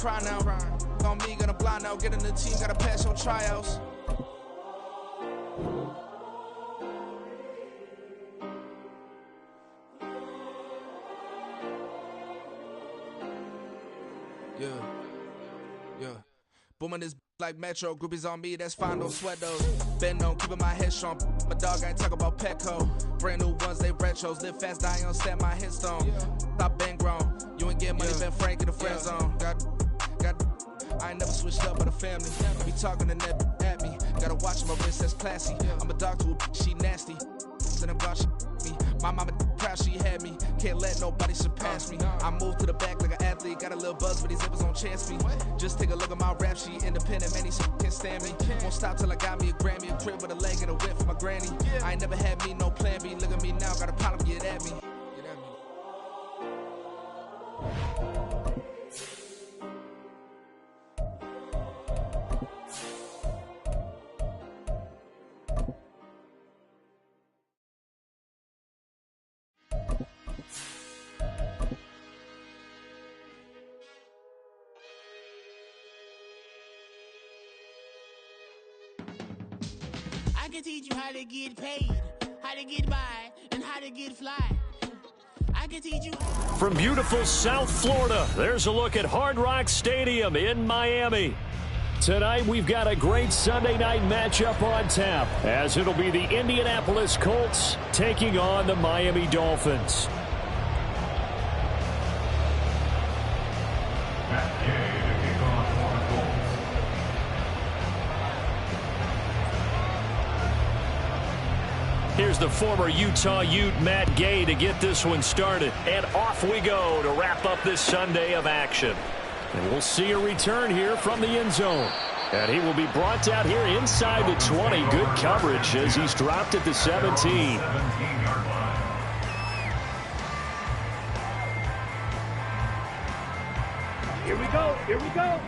cry now. On me, gonna blind out. Get in the team, gotta pass your tryouts. Yeah. Booming this like Metro. Groupies on me, that's fine, don't sweat those. Bend on, keeping my head strong. My dog ain't talk about Petco. Brand new ones, they retros. Live fast, die on set my headstone. Stop been grown. You ain't getting money, been Frank in the friend zone. Got. I ain't never switched up with a family. I be talking to net at me. Gotta watch my wrist, that's classy. I'm a dog to a she nasty. And I'm gone, she me. My mama proud she had me. Can't let nobody surpass me. I move to the back like an athlete. Got a little buzz, but these zippers don't chance me. Just take a look at my rap sheet. Independent, man, these can't stand me. Won't stop till I got me a Grammy. A crib with a leg and a whip for my granny. I ain't never had me no plan B. Look at me now, got a problem, get at me. I can teach you how to get paid, how to get by, and how to get fly. I can teach you. From beautiful South Florida, there's a look at Hard Rock Stadium in Miami. Tonight, we've got a great Sunday night matchup on tap, as it'll be the Indianapolis Colts taking on the Miami Dolphins. Here's the former Utah Ute, Matt Gay, to get this one started. And off we go to wrap up this Sunday of action. And we'll see a return here from the end zone. And he will be brought out here inside the 20. Good coverage as he's dropped at the 17. Here we go. Here we go.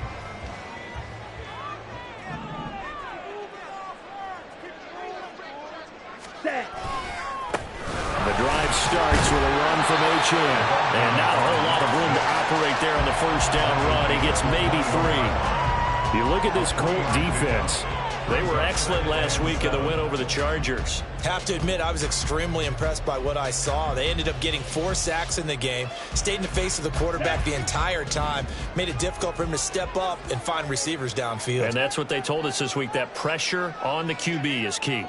The drive starts with a run from H.N. And not a whole lot of room to operate there on the first down run. He gets maybe 3. You look at this Colt defense. They were excellent last week in the win over the Chargers. Have to admit, I was extremely impressed by what I saw. They ended up getting 4 sacks in the game, stayed in the face of the quarterback the entire time, made it difficult for him to step up and find receivers downfield. And that's what they told us this week, that pressure on the QB is key.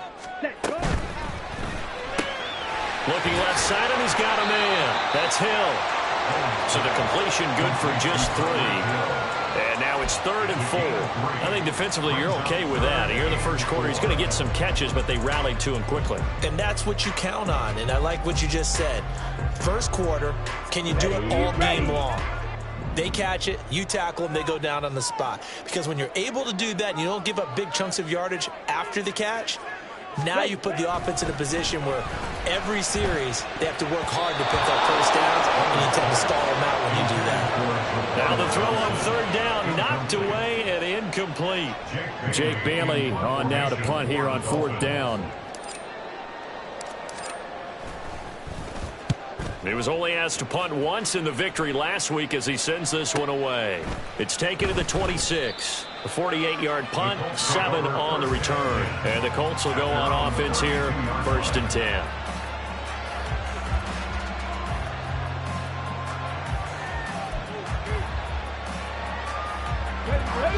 Looking left side, and he's got a man. That's Hill. So the completion good for just 3. And now it's 3rd and 4. I think defensively you're okay with that. Here in the first quarter, he's going to get some catches, but they rallied to him quickly. And that's what you count on, and I like what you just said. First quarter, can you do it all game long? They catch it, you tackle them, they go down on the spot. Because when you're able to do that and you don't give up big chunks of yardage after the catch, now you put the offense in a position where every series they have to work hard to pick up first downs, and you tend to stall them out when you do that. Now the throw on 3rd down, knocked away and incomplete. Jake Bailey on now to punt here on 4th down. He was only asked to punt once in the victory last week as he sends this one away. It's taken to the 26. A 48-yard punt, 7 on the return. And the Colts will go on offense here, 1st and 10.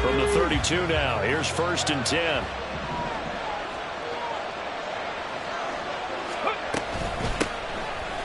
From the 32 now, here's 1st and 10.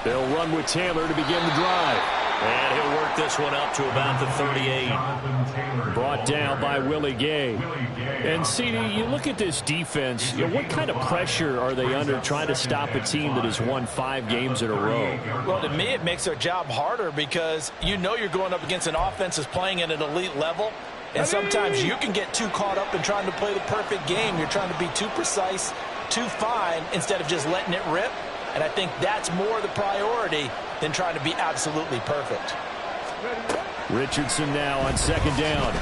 They'll run with Taylor to begin the drive. And he'll work this one up to about the 38. Brought down by Willie Gay. And, CD, you look at this defense, what kind of pressure are they under trying to stop a team that has won 5 games in a row? Well, to me, it makes their job harder because you know you're going up against an offense that's playing at an elite level. And sometimes you can get too caught up in trying to play the perfect game. You're trying to be too precise, too fine, instead of just letting it rip. And I think that's more the priority than trying to be absolutely perfect. Richardson now on 2nd down.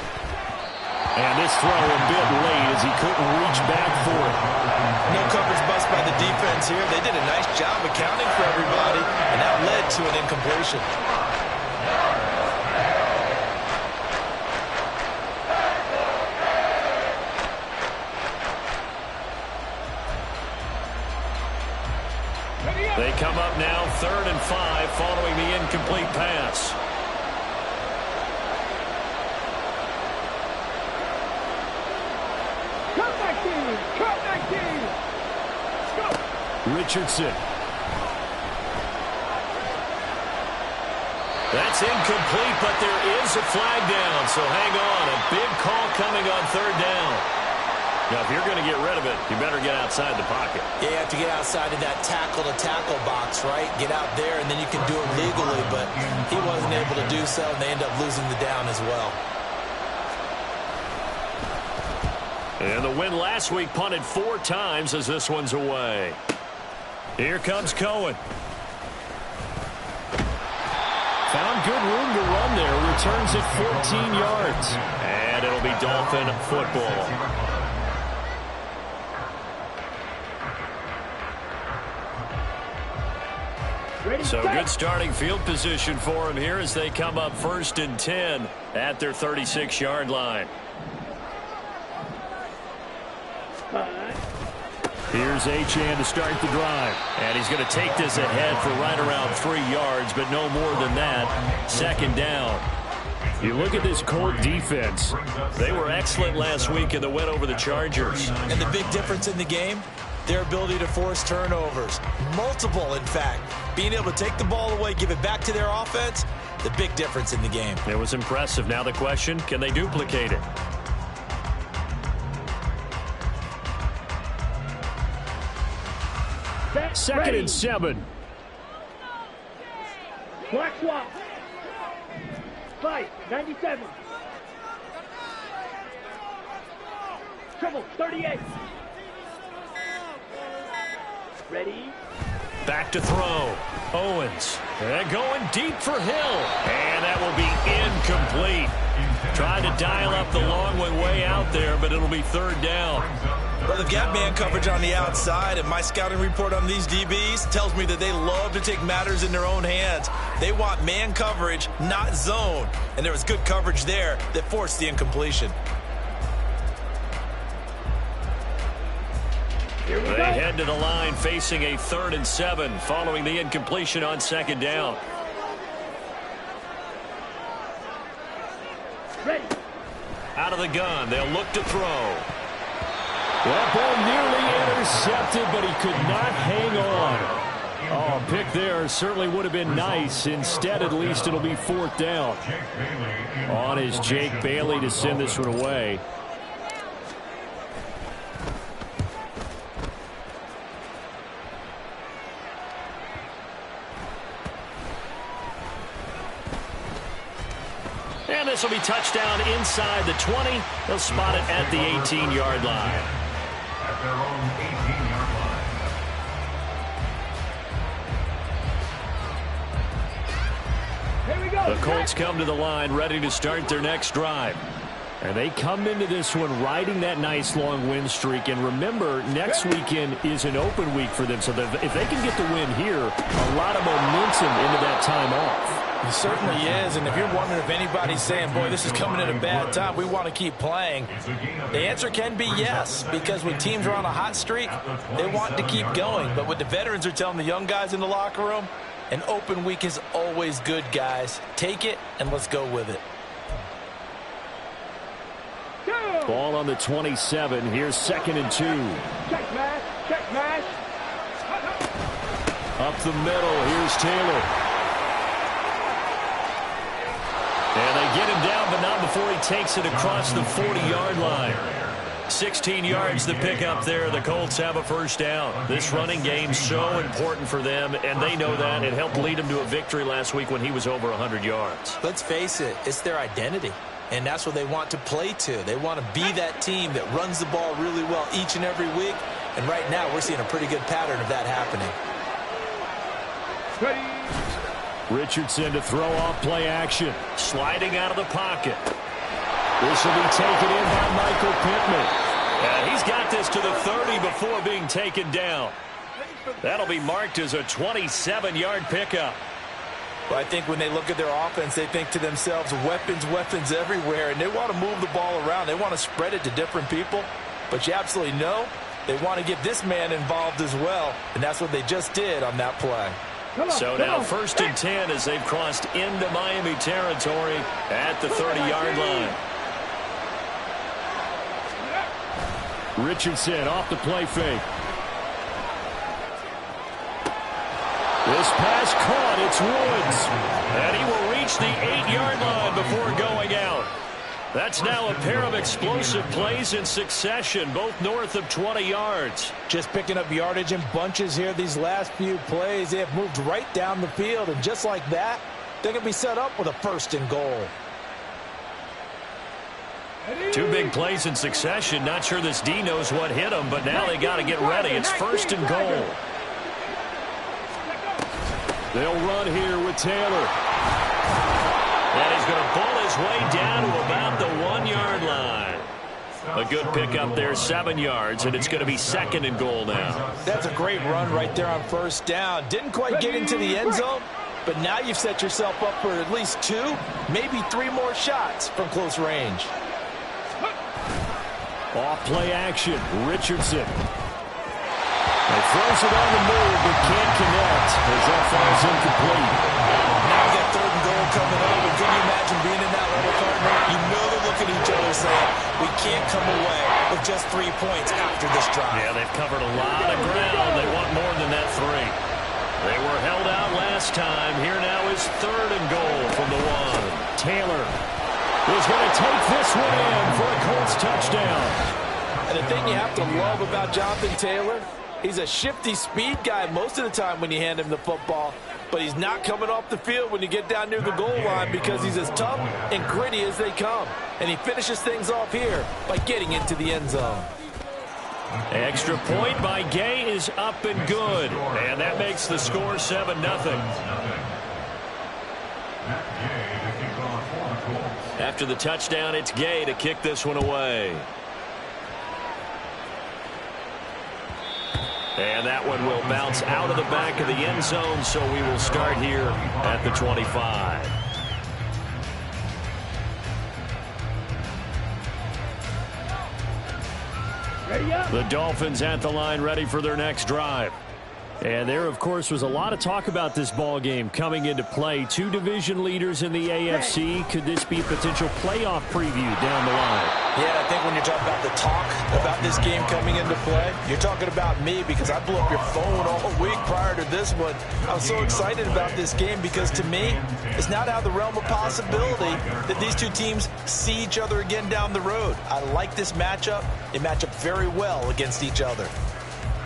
And this throw a bit late as he couldn't reach back for it. No coverage bust by the defense here. They did a nice job accounting for everybody, and that led to an incompletion. come up now 3rd and 5 following the incomplete pass. Cut back in! Cut back in! Let's go! Richardson. That's incomplete, but there is a flag down, so hang on. A big call coming on 3rd down. Now, if you're going to get rid of it, you better get outside the pocket. Yeah, you have to get outside of that tackle-to-tackle box, right? Get out there, and then you can do it legally, but he wasn't able to do so, and they end up losing the down as well. And the win last week punted 4 times as this one's away. Here comes Cohen. Found good room to run there. Returns it 14 yards. And it'll be Dolphin football. So good starting field position for him here as they come up 1st and 10 at their 36-yard line. Here's Achane to start the drive. And he's going to take this ahead for right around 3 yards, but no more than that. 2nd down. You look at this Colt defense. They were excellent last week in the win over the Chargers. And the big difference in the game, their ability to force turnovers. Multiple, in fact. Being able to take the ball away, give it back to their offense, the big difference in the game. It was impressive. Now the question, can they duplicate it? Second and 7. Black swap. 5, 97. Trouble, 38. Ready? Back to throw. Owens. And going deep for Hill. And that will be incomplete. Trying to dial up the long one way out there, but it'll be 3rd down. Well, they've got man coverage on the outside, and my scouting report on these DBs tells me that they love to take matters in their own hands. They want man coverage, not zone. And there was good coverage there that forced the incompletion. They head to the line facing a 3rd and 7 following the incompletion on 2nd down. Ready. Out of the gun, they'll look to throw. That ball nearly intercepted, but he could not hang on. Oh, pick there certainly would have been nice. Instead, at least it'll be 4th down. On is Jake Bailey to send this one away. And this will be touchdown inside the 20. They'll spot it at the 18-yard line. At their own 18-yard line. Here we go. The Colts come to the line ready to start their next drive. And they come into this one riding that nice long win streak. And remember, next weekend is an open week for them. So if they can get the win here, a lot of momentum into that time off. It certainly is, and if you're wondering if anybody's saying, boy, this is coming at a bad time, we want to keep playing, the answer can be yes, because when teams are on a hot streak, they want to keep going. But what the veterans are telling the young guys in the locker room, an open week is always good, guys. Take it, and let's go with it. Ball on the 27. Here's 2nd and 2. Check mash. Check mash. Up the middle. Here's Taylor. And they get him down, but not before he takes it across the 40-yard line. 16 yards to pick up there. The Colts have a 1st down. This running game's so important for them, and they know that. It helped lead them to a victory last week when he was over 100 yards. Let's face it, it's their identity, and that's what they want to play to. They want to be that team that runs the ball really well each and every week, and right now we're seeing a pretty good pattern of that happening. Ready. Richardson to throw off play action. Sliding out of the pocket. This will be taken in by Michael Pittman. And he's got this to the 30 before being taken down. That'll be marked as a 27-yard pickup. Well, I think when they look at their offense, they think to themselves, weapons, weapons everywhere, and they want to move the ball around. They want to spread it to different people. But you absolutely know They want to get this man involved as well, and that's what they just did on that play. So now 1st and 10 as they've crossed into Miami territory at the 30-yard line. Richardson off the play fake. This pass caught. It's Woods. And he will reach the 8-yard line before going out. That's now a pair of explosive plays in succession, both north of 20 yards. Just picking up yardage in bunches here these last few plays. They have moved right down the field, and just like that, they're going to be set up with a 1st and goal. 2 big plays in succession. Not sure this D knows what hit him, but now they got to get ready. It's 1st and goal. They'll run here with Taylor. And he's going to pull his way down to about the 1-yard line. A good pickup there, 7 yards, and it's going to be 2nd and goal now. That's a great run right there on 1st down. Didn't quite get into the end zone, but now you've set yourself up for at least 2, maybe 3 more shots from close range. Off play action, Richardson. He throws it on the move, but can't connect as that falls incomplete. Now we got 3rd and goal coming over. Can you imagine being in that level, partner? You know they're looking at each other saying, we can't come away with just 3 points after this drive. Yeah, they've covered a lot of ground. They want more than that 3. They were held out last time. Here now is 3rd and goal from the 1. Taylor is going to take this one in for a Colts touchdown. And the thing you have to love about Jonathan Taylor, he's a shifty speed guy most of the time when you hand him the football, but he's not coming off the field when you get down near the goal line because he's as tough and gritty as they come. And he finishes things off here by getting into the end zone. Extra point by Gay is up and good. And that makes the score 7-0. After the touchdown, it's Gay to kick this one away. And that one will bounce out of the back of the end zone, so we will start here at the 25. The Dolphins at the line, ready for their next drive. And there, of course, was a lot of talk about this ball game coming into play. 2 division leaders in the AFC. Could this be a potential playoff preview down the line? Yeah, I think when you're talking about the talk about this game coming into play, you're talking about me because I blew up your phone all week prior to this one. I was so excited about this game because, to me, it's not out of the realm of possibility that these 2 teams see each other again down the road. I like this matchup. They match up very well against each other.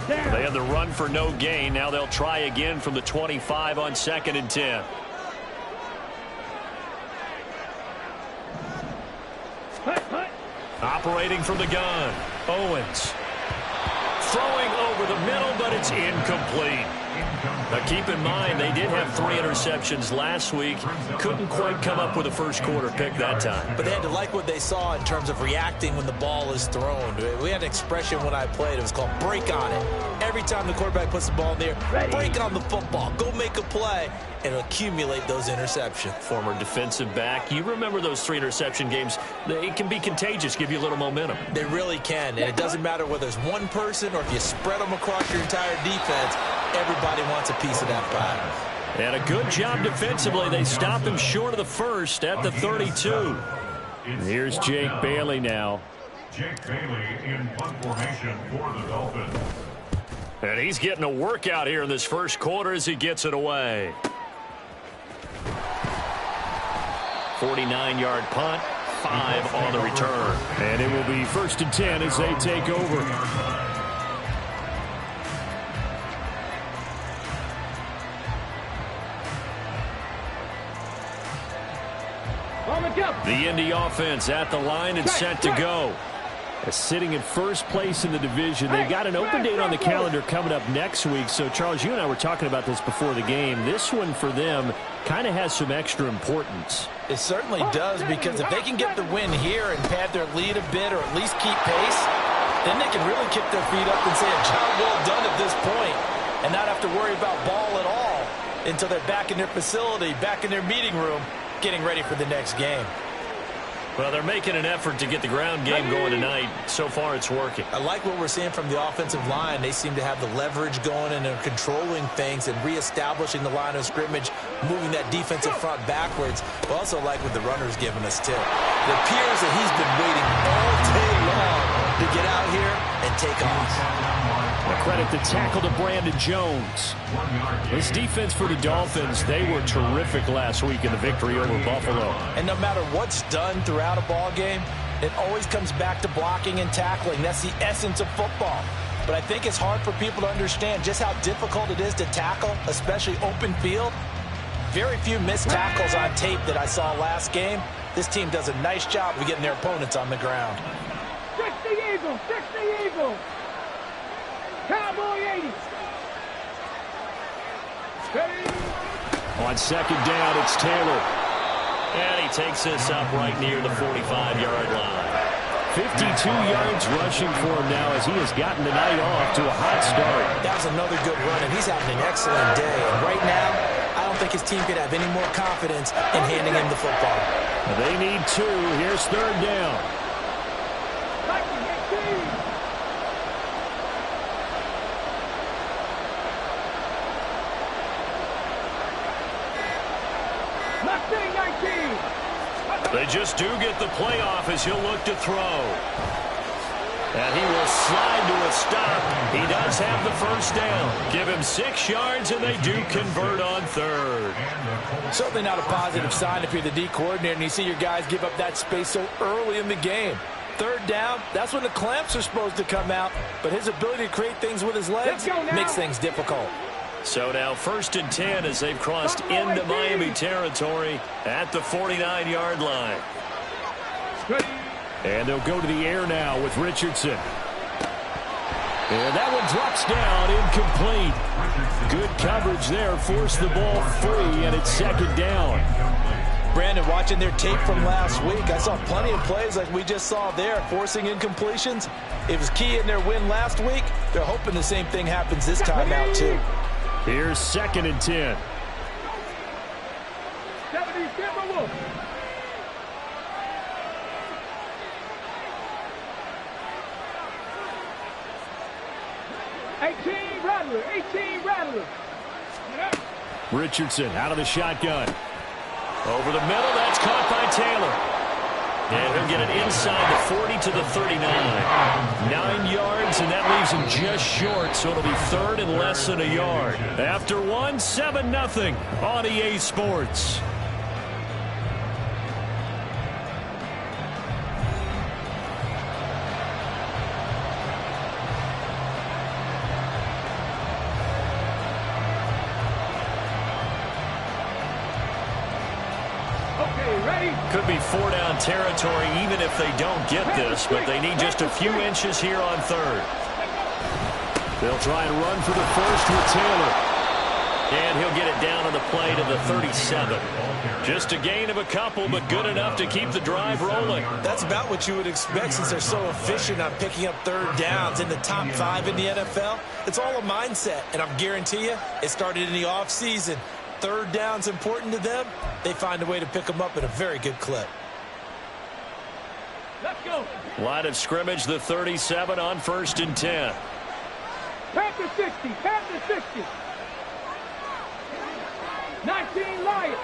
They had the run for no gain. Now they'll try again from the 25 on 2nd and 10. Operating from the gun, Owens. Throwing over the middle, but it's incomplete. Now keep in mind, they did have 3 interceptions last week. Couldn't quite come up with a first quarter pick that time. But they had to like what they saw in terms of reacting when the ball is thrown. We had an expression when I played. It was called break on it. Every time the quarterback puts the ball in there, break on the football. Go make a play and accumulate those interceptions. Former defensive back. You remember those 3 interception games. It can be contagious, give you a little momentum. They really can. And it doesn't matter whether it's one person or if you spread them across your entire defense. Everybody wants a piece of that pie. And a good job defensively. They stop him short of the first at the 32. Here's Jake Bailey now. Jake Bailey in punt formation for the Dolphins. And he's getting a workout here in this first quarter as he gets it away. 49-yard punt, 5 on the return. And it will be 1st and 10 as they take over. The Indy offense at the line and set to go. Sitting in first place in the division. They've got an open date on the calendar coming up next week. So, Charles, you and I were talking about this before the game. This one for them kind of has some extra importance. It certainly does, because if they can get the win here and pad their lead a bit or at least keep pace, then they can really kick their feet up and say a job well done at this point and not have to worry about ball at all until they're back in their facility, back in their meeting room, getting ready for the next game. Well, they're making an effort to get the ground game going tonight. So far, it's working. I like what we're seeing from the offensive line. They seem to have the leverage going and are controlling things and reestablishing the line of scrimmage, moving that defensive front backwards. I also like what the runner's giving us, too. It appears that he's been waiting all day long to get out here and take off. A credit the tackle to Brandon Jones. This defense for the Dolphins, they were terrific last week in the victory over Buffalo. And no matter what's done throughout a ball game, it always comes back to blocking and tackling. That's the essence of football. But I think it's hard for people to understand just how difficult it is to tackle, especially open field. Very few missed tackles on tape that I saw last game. This team does a nice job of getting their opponents on the ground. 60 Eagles, 60 Eagles. Cowboy 80. On second down, it's Taylor. And he takes this up right near the 45-yard line. 52 yards rushing for him now as he has gotten the night off to a hot start. That was another good run, and he's having an excellent day. And right now, I don't think his team could have any more confidence in handing him the football. They need two. Here's third down. They just do get the playoff as he'll look to throw. And he will slide to a stop. He does have the first down. Give him 6 yards, and they do convert on third. Certainly not a positive sign if you're the D coordinator and you see your guys give up that space so early in the game. Third down, that's when the clamps are supposed to come out. But his ability to create things with his legs makes things difficult. So now 1st and 10 as they've crossed into Miami territory at the 49-yard line. And they'll go to the air now with Richardson. And that one drops down, incomplete. Good coverage there, forced the ball free, and it's second down. Brandon, watching their tape from last week, I saw plenty of plays like we just saw there, forcing incompletions. It was key in their win last week. They're hoping the same thing happens this time out, too. Here's 2nd and 10. 18 Rattler, 18 Rattler. Richardson out of the shotgun. Over the middle, that's caught by Taylor. And he'll get it inside the 40 to the 39. 9 yards, and that leaves him just short, so it'll be third and less than a yard. After one, 7-0 on EA Sports. Could be 4-down territory even if they don't get this, but they need just a few inches here on third. They'll try and run for the first with Taylor. And he'll get it down on the play to the 37. Just a gain of a couple, but good enough to keep the drive rolling. That's about what you would expect since they're so efficient on picking up third downs in the top 5 in the NFL. It's all a mindset, and I guarantee you it started in the offseason. Third down's important to them. They find a way to pick them up at a very good clip. Let's go. Line of scrimmage, the 37 on 1st and 10. Panther 60, Panther 60. 19 Lions.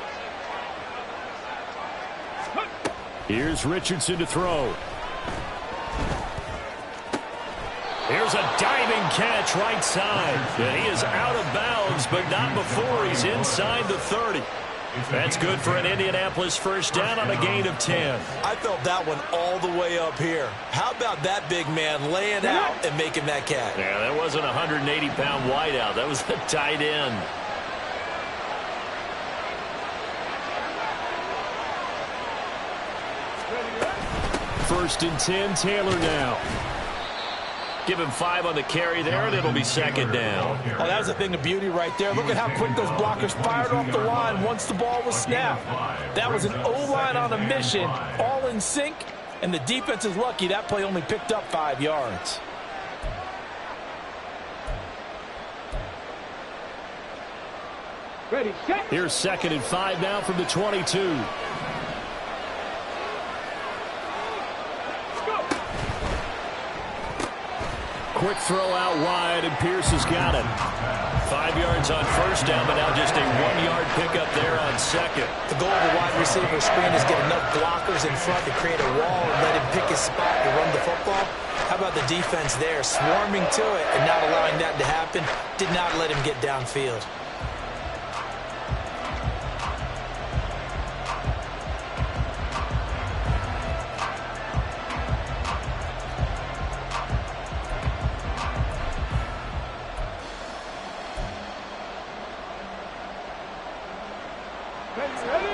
Here's Richardson to throw. Here's a diving catch right side. And he is out of bounds, but not before he's inside the 30. That's good for an Indianapolis first down on a gain of 10. I felt that one all the way up here. How about that big man laying out and making that catch? Yeah, that wasn't a 180-pound wideout. That was the tight end. First and 10, Taylor now. Give him 5 on the carry there, and it'll be second down. Oh, that was a thing of beauty right there. Look at how quick those blockers fired off the line once the ball was snapped. That was an O-line on a mission, all in sync, and the defense is lucky that play only picked up 5 yards. Ready, set. Here's 2nd and 5 now from the 22. quick throw out wide, and Pierce has got it. 5 yards on first down, but now just a 1-yard pickup there on second. The goal of a wide receiver screen is get enough blockers in front to create a wall and let him pick his spot to run the football. How about the defense there, swarming to it and not allowing that to happen? Did not let him get downfield.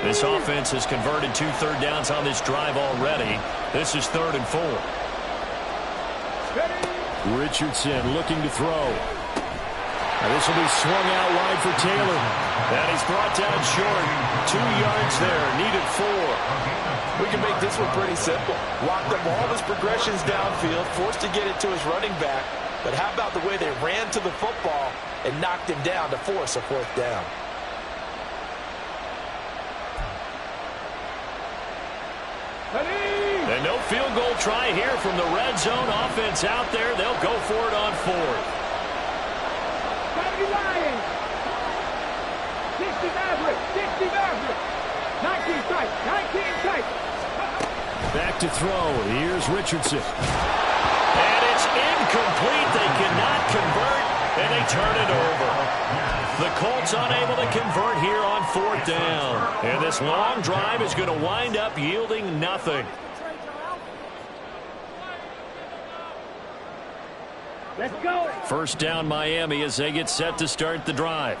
This offense has converted 2 third downs on this drive already. This is 3rd and 4. Richardson looking to throw. This will be swung out wide for Taylor. And he's brought down short. 2 yards there, needed 4. We can make this one pretty simple. Locked up all his progressions downfield, forced to get it to his running back. But how about the way they ran to the football and knocked him down to force a 4th down? And no field goal try here from the red zone. Offense out there. They'll go for it on 4th. 60 Lions. 60 Mavericks. 60 Mavericks. 19 tight. 19 tight. Back to throw. Here's Richardson. And it's incomplete. They cannot convert, and they turn it over. The Colts unable to convert here on 4th down. And this long drive is going to wind up yielding nothing. Let's go. First down Miami as they get set to start the drive.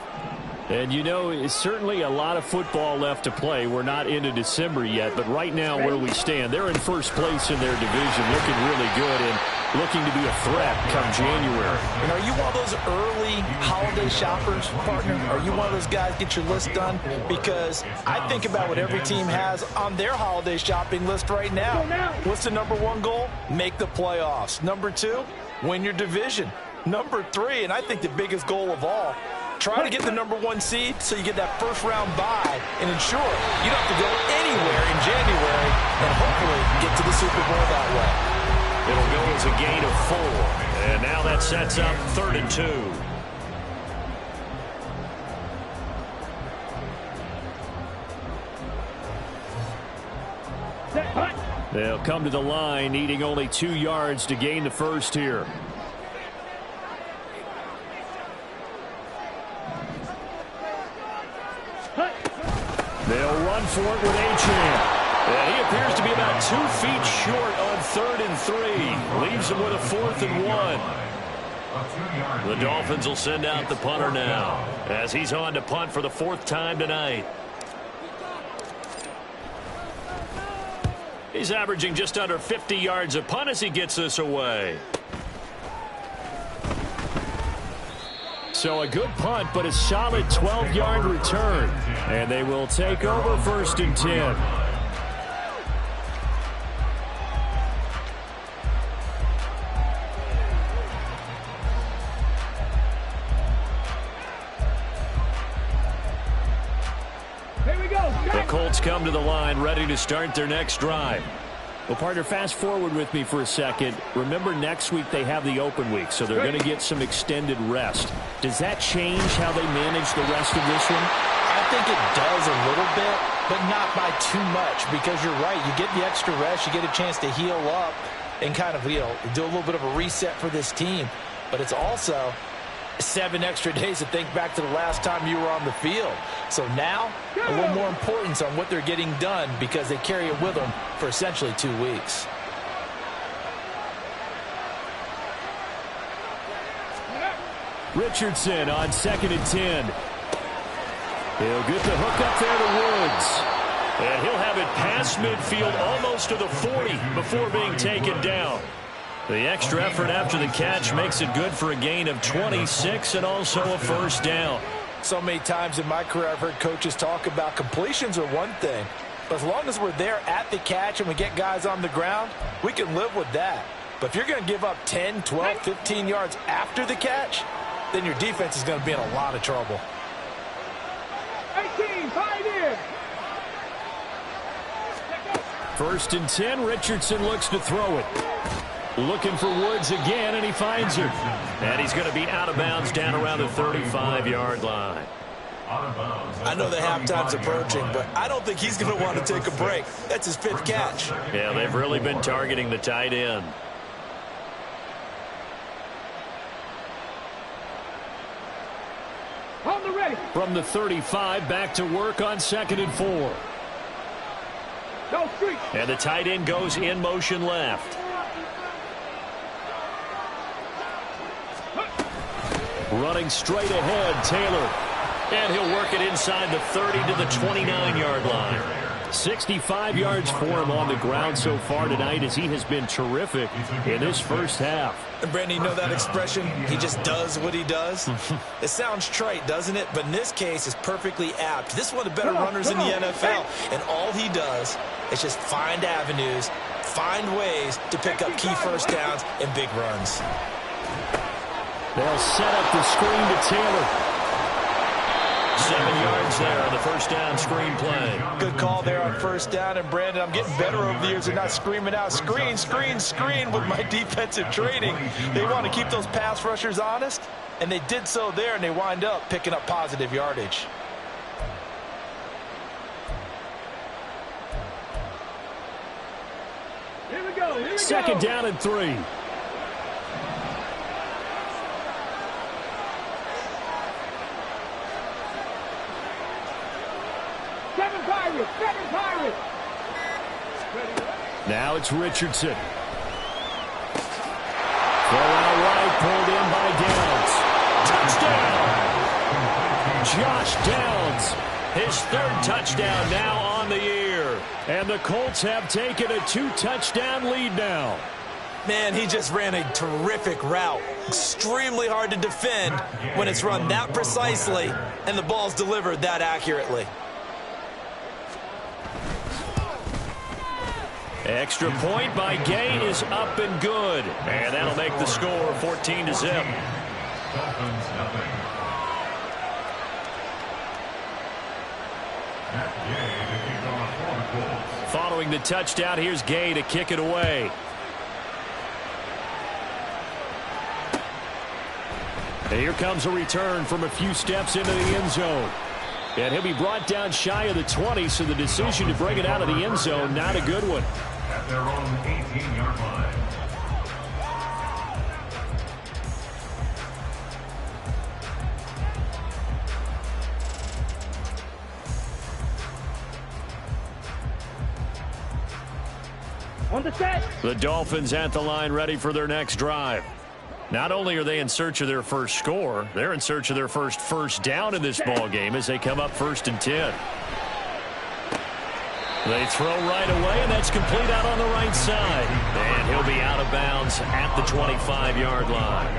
And you know, it's certainly a lot of football left to play. We're not into December yet, but right now where we stand, they're in first place in their division, looking really good and looking to be a threat come January. And are you one of those early holiday shoppers, partner? Are you one of those guys get your list done? Because I think about what every team has on their holiday shopping list right now. What's the #1 goal? Make the playoffs. #2, win your division. #3, and I think the biggest goal of all, try to get the #1 seed so you get that first-round bye and ensure you don't have to go anywhere in January and hopefully get to the Super Bowl that way. It'll go as a gain of 4. And now that sets up 3rd and 2. They'll come to the line, needing only 2 yards to gain the first here. They'll run for it with Achane. And he appears to be about 2 feet short on 3rd and 3. Leaves him with a 4th and 1. The Dolphins will send out the punter now as he's on to punt for the 4th time tonight. He's averaging just under 50 yards a punt as he gets this away. So a good punt, but a solid 12-yard return. And they will take over 1st and 10. The Colts come to the line, ready to start their next drive. Well, partner, fast forward with me for a second. Remember, next week they have the open week, so they're going to get some extended rest. Does that change how they manage the rest of this one? I think it does a little bit, but not by too much, because you're right. You get the extra rest, you get a chance to heal up and kind of, do a little bit of a reset for this team. But it's also 7 extra days to think back to the last time you were on the field. So now, a little more importance on what they're getting done because they carry it with them for essentially 2 weeks. Richardson on 2nd and 10. He'll get the hook up there to Woods. And he'll have it past midfield almost to the 40 before being taken down. The extra effort after the catch makes it good for a gain of 26 and also a 1st down. So many times in my career I've heard coaches talk about completions are one thing. But as long as we're there at the catch and we get guys on the ground, we can live with that. But if you're going to give up 10, 12, 15 yards after the catch, then your defense is going to be in a lot of trouble. 18, 5 in. 1st and 10, Richardson looks to throw it. Looking for Woods again, and he finds her. And he's going to be out of bounds down around the 35-yard line. I know the halftime's approaching, but I don't think he's going to want to take a break. That's his 5th catch. Yeah, they've really been targeting the tight end. On the ready. From the 35, back to work on 2nd and 4. No street. And the tight end goes in motion left. Running straight ahead, Taylor. And he'll work it inside the 30 to the 29-yard line. 65 yards for him on the ground so far tonight as he has been terrific in his first half. And Brandon, you know that expression? He just does what he does? It sounds trite, doesn't it? But in this case, it's perfectly apt. This is one of the better runners in the NFL. And all he does is just find avenues, find ways to pick up key first downs and big runs. They'll set up the screen to Taylor. 7 yards there on the first down screen play. Good call there on first down. And, Brandon, I'm getting better over the years and not screaming out, screen, screen, screen with my defensive training. They want to keep those pass rushers honest, and they did so there, and they wind up picking up positive yardage. Here we go. Here we Second go. down and 3. Seven Pirates. Now it's Richardson. Throw out right, pulled in by Downs. Touchdown! Josh Downs, his 3rd touchdown now on the year. And the Colts have taken a 2-touchdown lead now. Man, he just ran a terrific route. Extremely hard to defend when it's run that precisely and the ball's delivered that accurately. Extra point by Gay is up and good. And that'll make the score 14-0. Following the touchdown, here's Gay to kick it away. And here comes a return from a few steps into the end zone. And he'll be brought down shy of the 20, so the decision to bring it out of the end zone, not a good one. At their own 18-yard line. On the set. The Dolphins at the line ready for their next drive. Not only are they in search of their first score, they're in search of their first down in this ball game as they come up 1st and 10. They throw right away, and that's complete out on the right side. And he'll be out of bounds at the 25-yard line.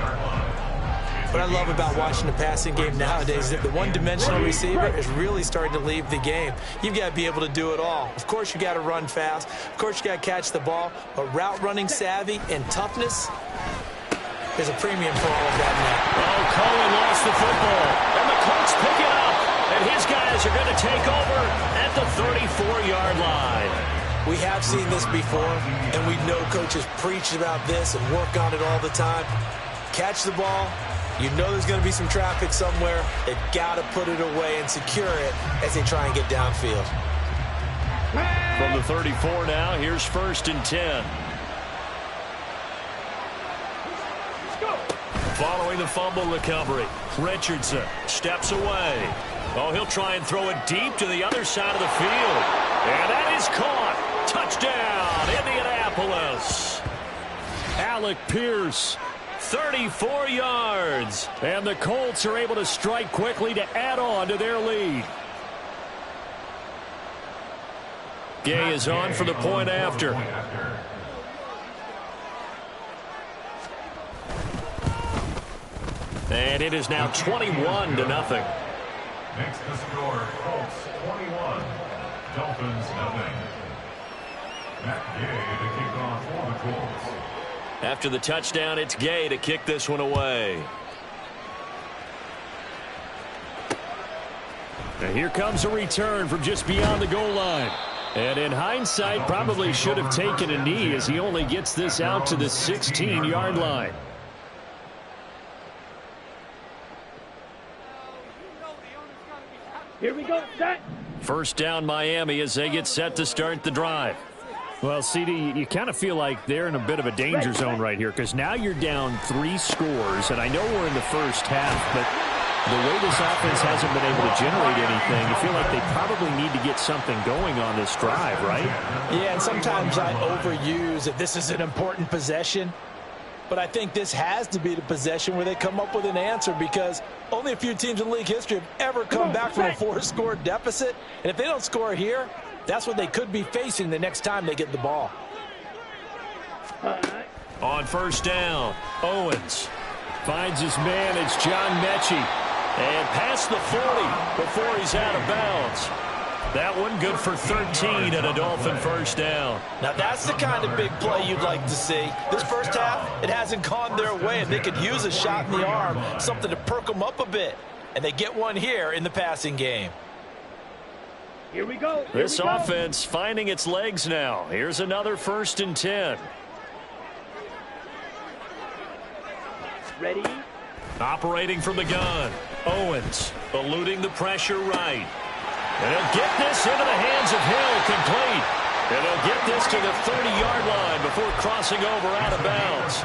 What I love about watching the passing game nowadays is that the one-dimensional receiver is really starting to leave the game. You've got to be able to do it all. Of course, you got to run fast. Of course, you got to catch the ball. But route running savvy and toughness, there's a premium for all of that now. Oh, Cohen lost the football, and the Colts pick it up. And his guys are going to take over at the 34-yard line. We have seen this before, and we know coaches preach about this and work on it all the time. Catch the ball. You know there's going to be some traffic somewhere. They've got to put it away and secure it as they try and get downfield. From the 34 now, here's 1st and 10. Following the fumble recovery, Richardson steps away. Oh, he'll try and throw it deep to the other side of the field. And that is caught. Touchdown, Indianapolis. Alec Pierce, 34 yards. And the Colts are able to strike quickly to add on to their lead. Gay is on for the point after. And it is now 21-0. Makes the score Colts 21, Dolphins nothing. Matt Gay to kick off for the Colts. After the touchdown, it's Gay to kick this one away. And here comes a return from just beyond the goal line. And in hindsight, probably should have taken a knee as he only gets this out to the 16-yard line. Here we go, set. First down Miami as they get set to start the drive. Well, CD, you kind of feel like they're in a bit of a danger zone right here because now you're down 3 scores, and I know we're in the first half, but the way this offense hasn't been able to generate anything, you feel like they probably need to get something going on this drive, right? Yeah, and sometimes I overuse that this is an important possession, but I think this has to be the possession where they come up with an answer because only a few teams in league history have ever come back from a 4-score deficit, and if they don't score here, that's what they could be facing the next time they get the ball. On first down, Owens finds his man. It's John Mechie. And past the 40 before he's out of bounds. That one good for 13 and a Dolphin first down. Now that's the kind of big play you'd like to see. This first half, it hasn't gone their way, and they could use a shot in the arm, something to perk them up a bit. And they get one here in the passing game. Here we go. This offense finding its legs now. Here's another 1st and 10. Ready? Operating from the gun. Owens eluding the pressure right. And he'll get this into the hands of Hill, complete. And he'll get this to the 30-yard line before crossing over out of bounds.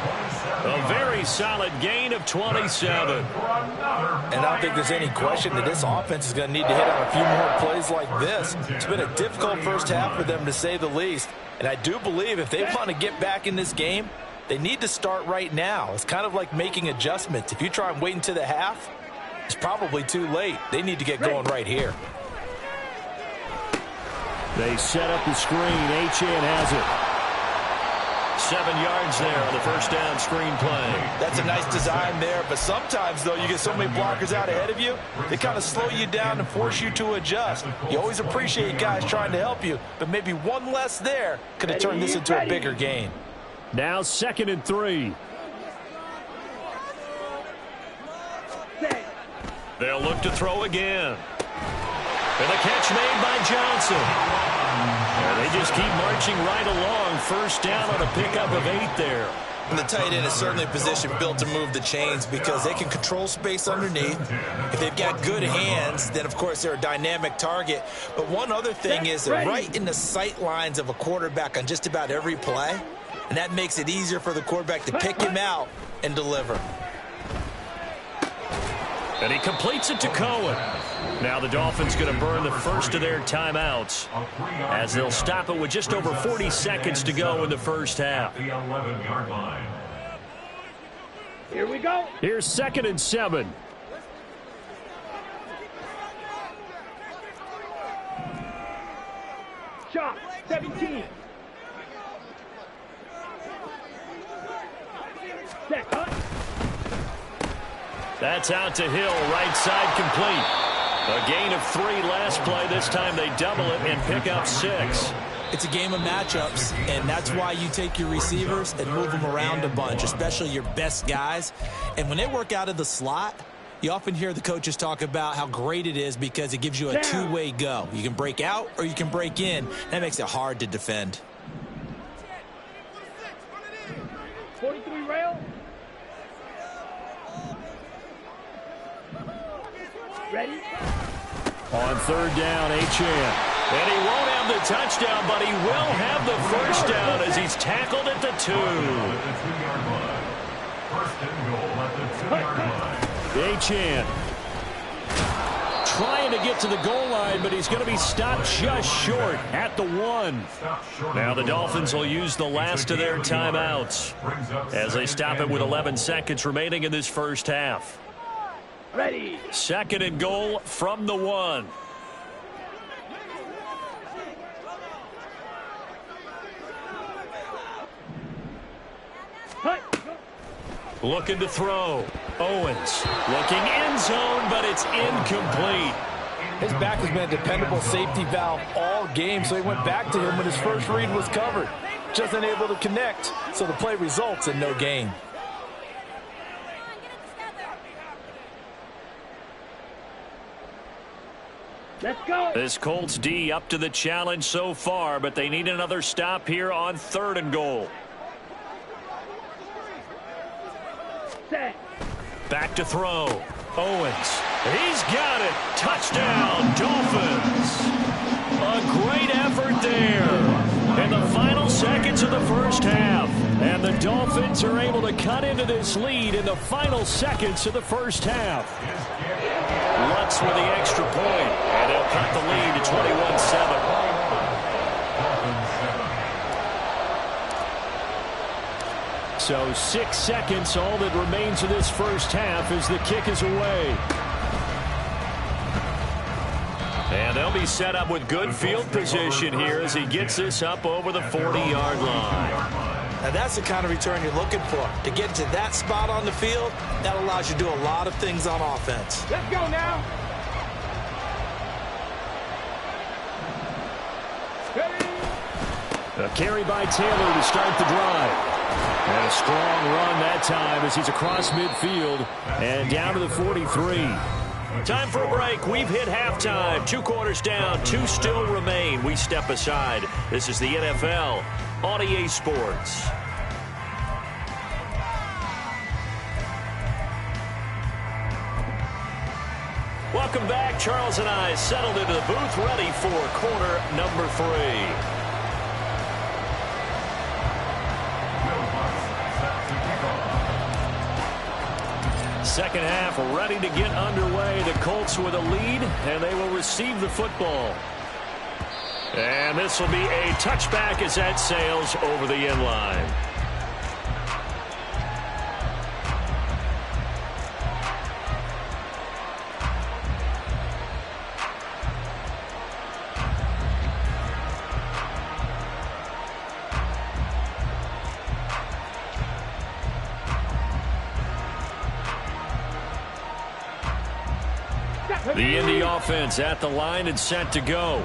A very solid gain of 27. And I don't think there's any question that this offense is going to need to hit on a few more plays like this. It's been a difficult first half for them, to say the least. And I do believe if they want to get back in this game, they need to start right now. It's kind of like making adjustments. If you try and wait until the half, it's probably too late. They need to get going right here. They set up the screen. Achane has it. 7 yards there on the first down screen play. That's a nice design there, but sometimes, though, you get so many blockers out ahead of you, they kind of slow you down and force you to adjust. You always appreciate guys trying to help you, but maybe one less there could have turned this into a bigger gain. Now 2nd and 3. They'll look to throw again. And the catch made by Johnson. And they just keep marching right along. First down on a pickup of 8 there. And the tight end is certainly a position built to move the chains because they can control space underneath. If they've got good hands, then, of course, they're a dynamic target. But one other thing is they're right in the sight lines of a quarterback on just about every play. And that makes it easier for the quarterback to pick him out and deliver. And he completes it to Cohen. Now the Dolphins going to burn the first of their timeouts as they'll stop it with just over 40 seconds to go in the first half. The 11-yard line. Here we go. Here's 2nd and 7. Shot, 17. Set, cut. That's out to Hill, right side complete. A gain of 3 last play. This time they double it and pick up 6. It's a game of matchups, and that's why you take your receivers and move them around a bunch, especially your best guys. And when they work out of the slot, you often hear the coaches talk about how great it is because it gives you a two-way go. You can break out or you can break in. That makes it hard to defend. 43 rail. Ready? On 3rd down, Achane. And he won't have the touchdown, but he will have the first down as he's tackled at the 2. Achane trying to get to the goal line, but he's going to be stopped just short at the 1. Now the Dolphins will use the last of their timeouts as they stop it with 11 seconds remaining in this first half. Ready. 2nd and goal from the 1. Looking to throw. Owens looking end zone, but it's incomplete. His back has been a dependable safety valve all game, so he went back to him when his first read was covered. Just unable to connect, so the play results in no gain. Let's go. This Colts D up to the challenge so far, but they need another stop here on 3rd and goal. Set. Back to throw. Owens. He's got it. Touchdown, Dolphins. A great effort there in the final seconds of the first half. And the Dolphins are able to cut into this lead in the final seconds of the first half. Lutz with the extra point, and they'll cut the lead to 21-7. So 6 seconds, all that remains of this first half as the kick is away. And they'll be set up with good field position here as he gets this up over the 40-yard line. Now that's the kind of return you're looking for. To get to that spot on the field, that allows you to do a lot of things on offense. Let's go now. A carry by Taylor to start the drive. And a strong run that time as he's across midfield and down to the 43. Time for a break. We've hit halftime. 2 quarters down, 2 still remain. We step aside. This is the NFL on EA Sports. Welcome back. Charles and I settled into the booth, ready for quarter number 3. Second half ready to get underway. The Colts with a lead, and they will receive the football. And this will be a touchback as that sails over the end line. The Indy offense at the line and set to go.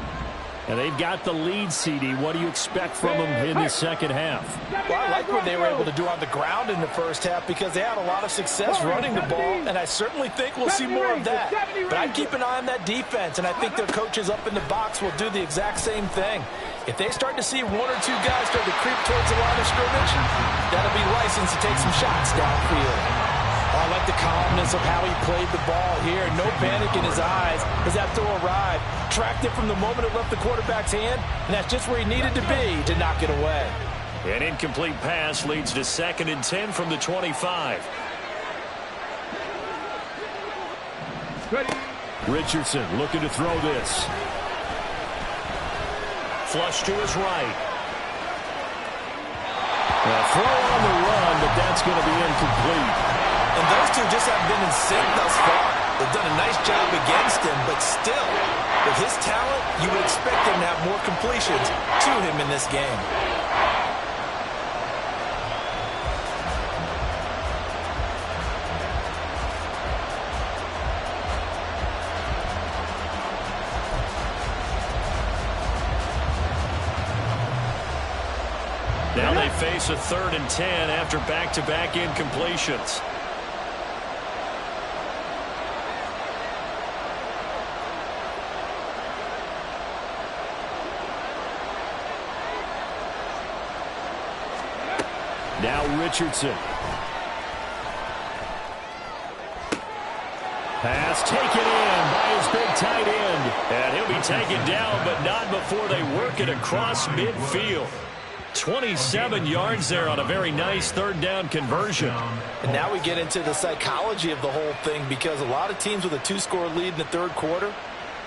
And they've got the lead, CD. What do you expect from them in the second half? Well, I like what they were able to do on the ground in the first half because they had a lot of success running the ball, and I certainly think we'll see more of that. But I'd keep an eye on that defense, and I think their coaches up in the box will do the exact same thing. If they start to see 1 or 2 guys start to creep towards the line of scrimmage, that'll be license to take some shots downfield. I like the calmness of how he played the ball here. No panic in his eyes as that throw arrived. Tracked it from the moment it left the quarterback's hand, and that's just where he needed to be to knock it away. An incomplete pass leads to 2nd and 10 from the 25. Ready. Richardson looking to throw this. Flush to his right. A throw on the run, but that's going to be incomplete. And those two just haven't been in sync thus far. They've done a nice job against him, but still, with his talent, you would expect him to have more completions to him in this game. Now they face a 3rd and 10 after back-to-back incompletions. Now Richardson. Pass taken in by his big tight end. And he'll be taken down, but not before they work it across midfield. 27 yards there on a very nice 3rd down conversion. And now we get into the psychology of the whole thing because a lot of teams with a 2-score lead in the 3rd quarter,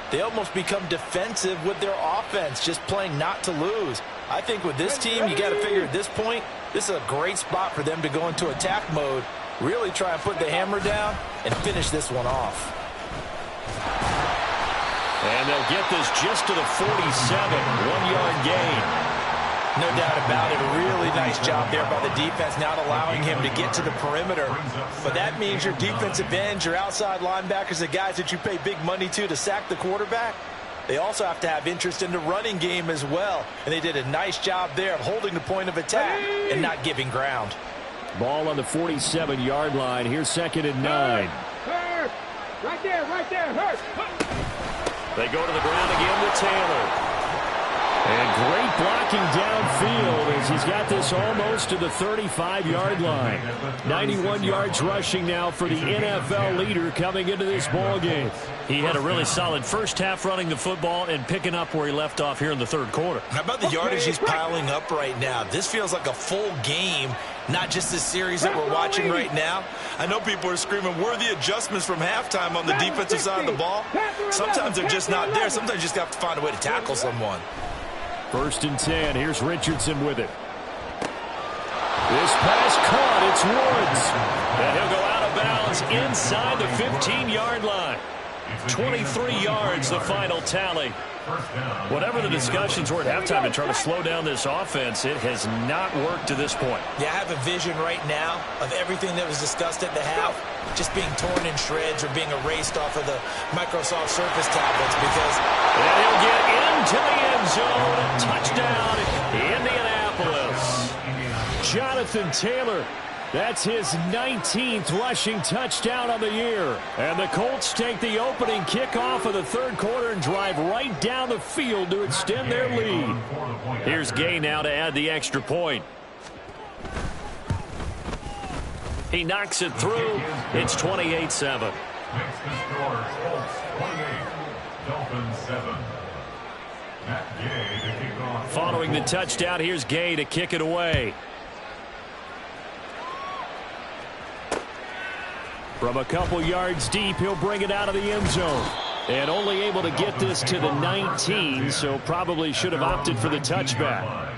they almost become defensive with their offense, just playing not to lose. I think with this team, you got to figure at this point, this is a great spot for them to go into attack mode, really try and put the hammer down and finish this one off. And they'll get this just to the 47, 1-yard gain. No doubt about it. A really nice job there by the defense, not allowing him to get to the perimeter. But that means your defensive ends, your outside linebackers, the guys that you pay big money to sack the quarterback, they also have to have interest in the running game as well. And they did a nice job there of holding the point of attack and not giving ground. Ball on the 47-yard line. Here's 2nd and 9. Hurt. Right there, right there. Hurt. They go to the ground again to Taylor. And great blocking downfield as he's got this almost to the 35-yard line. 91 yards rushing now for the NFL leader coming into this ball game. He had a really solid first half running the football and picking up where he left off here in the third quarter. How about the yardage he's piling up right now? This feels like a full game, not just the series that we're watching right now. I know people are screaming, where are the adjustments from halftime on the defensive side of the ball? Sometimes they're just not there. Sometimes you just have to find a way to tackle someone. 1st and 10. Here's Richardson with it. This pass caught. It's Woods. And he'll go out of bounds inside the 15-yard line. 23 yards, the final tally. Whatever the discussions were at halftime to try to slow down this offense, it has not worked to this point. Yeah, I have a vision right now of everything that was discussed at the half just being torn in shreds or being erased off of the Microsoft Surface tablets because... And he'll get into the end zone. Touchdown, Indianapolis. Jonathan Taylor. That's his 19th rushing touchdown of the year. And the Colts take the opening kickoff of the third quarter and drive right down the field to extend their lead. Here's Gay now to add the extra point. He knocks it through. It's 28-7. Makes the score Colts 28, Dolphins 7. Matt Gay to kick off. Following the touchdown, here's Gay to kick it away. From a couple yards deep, he'll bring it out of the end zone. And only able to get this to the 19, so probably should have opted for the touchback.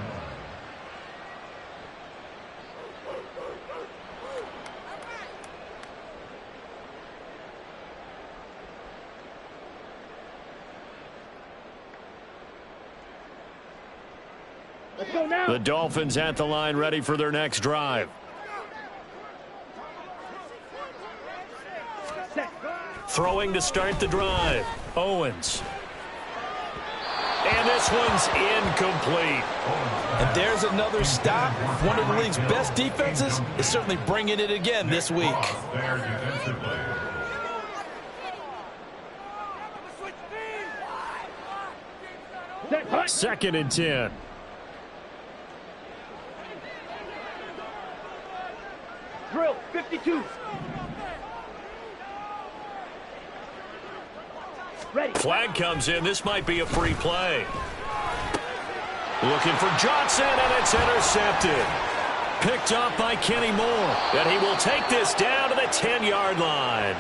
The Dolphins at the line ready for their next drive. Throwing to start the drive. Owens. And this one's incomplete. And there's another stop. One of the league's best defenses is certainly bringing it again this week. Second and 10. Drill, 52. Ready. Flag comes in. This might be a free play. Looking for Johnson, and it's intercepted. Picked up by Kenny Moore. And he will take this down to the 10-yard line.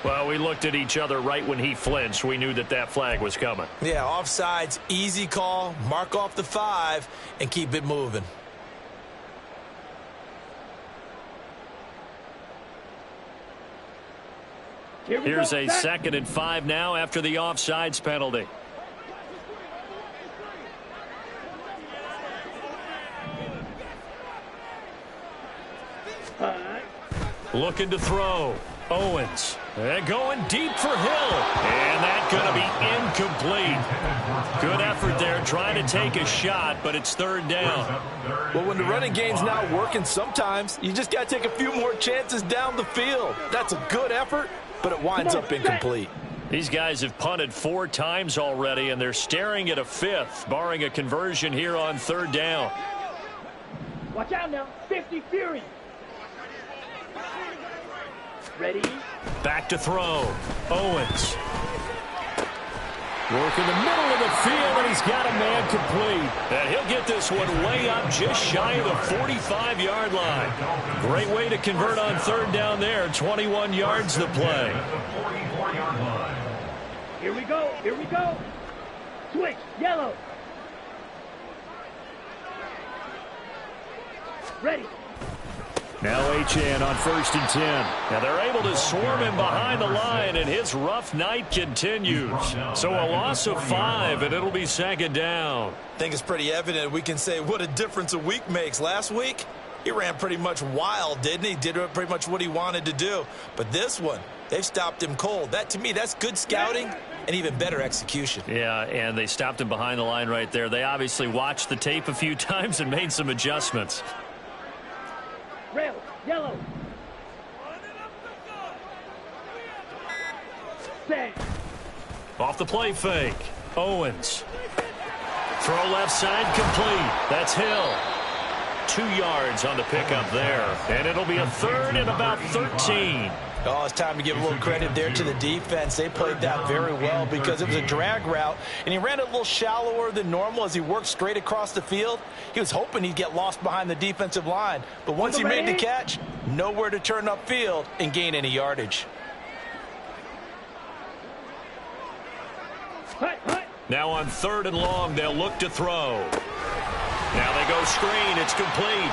Well, we looked at each other right when he flinched. We knew that that flag was coming. Yeah, offsides, easy call. Mark off the 5 and keep it moving. Here's a 2nd and 5 now after the offsides penalty. Looking to throw. Owens. And going deep for Hill. And that's going to be incomplete. Good effort there trying to take a shot, but it's third down. Well, when the running game's not working, sometimes you just got to take a few more chances down the field. That's a good effort, but it winds up incomplete. These guys have punted 4 times already, and they're staring at a 5th, barring a conversion here on third down. Watch out now. 50 Fury. Ready? Back to throw. Owens. Working the middle of the field, and he's got a man complete. And he'll get this one way up just shy of the 45-yard line. Great way to convert on third down there. 21 yards the play. Here we go. Here we go. Switch. Yellow. Ready. Now HN on 1st and 10. Now they're able to swarm him behind the line, and his rough night continues. So a loss of 5, and it'll be 2nd down. I think it's pretty evident. We can say what a difference a week makes. Last week, he ran pretty much wild, didn't he? Did pretty much what he wanted to do. But this one, they've stopped him cold. That, to me, that's good scouting and even better execution. Yeah, and they stopped him behind the line right there. They obviously watched the tape a few times and made some adjustments. Rail. Yellow. Off the play fake. Owens. Throw left side complete. That's Hill. 2 yards on the pickup there. And it'll be a third and about 13. Oh, it's time to give a little credit there to the defense. They played that very well because it was a drag route, and he ran it a little shallower than normal as he worked straight across the field. He was hoping he'd get lost behind the defensive line, but once he made the catch, nowhere to turn upfield and gain any yardage. Now on 3rd and long, they'll look to throw. Now they go screen. It's complete.